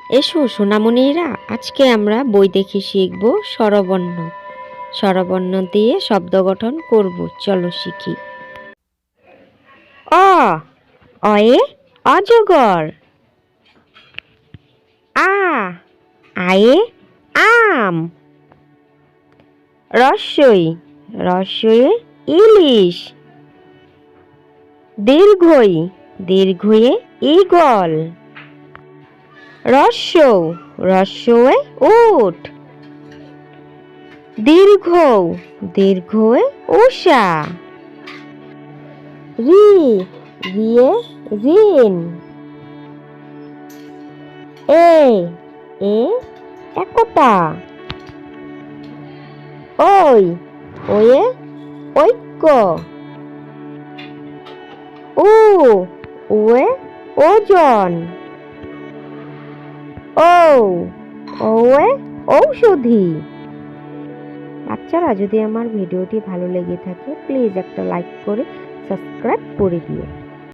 এসো সোনামণিরা, আজকে আমরা বই দেখে শিখব স্বরবর্ণ। স্বরবর্ণ দিয়ে শব্দ গঠন করব, চলো শিখি। অ, অয়ে অজগর। আ, আয়ে আম। রস্বই, রস্বয়ে ইলিশ। দীর্ঘই, দীর্ঘয়ে ঈগল। রস্যৌ, রস্যয়ে উট। দীর্ঘ, দীর্ঘয়ে উষা। রি, রিয়ে ঋণ। এ, এ একতা। ওই, ওয়ে ঐক্য। উ, উয়ে ওজন। ও, ওয়ে ঔষধি। বাচ্চারা, যদি আমার ভিডিওটি ভালো লেগে থাকে প্লিজ একটা লাইক করে সাবস্ক্রাইব করে দিও।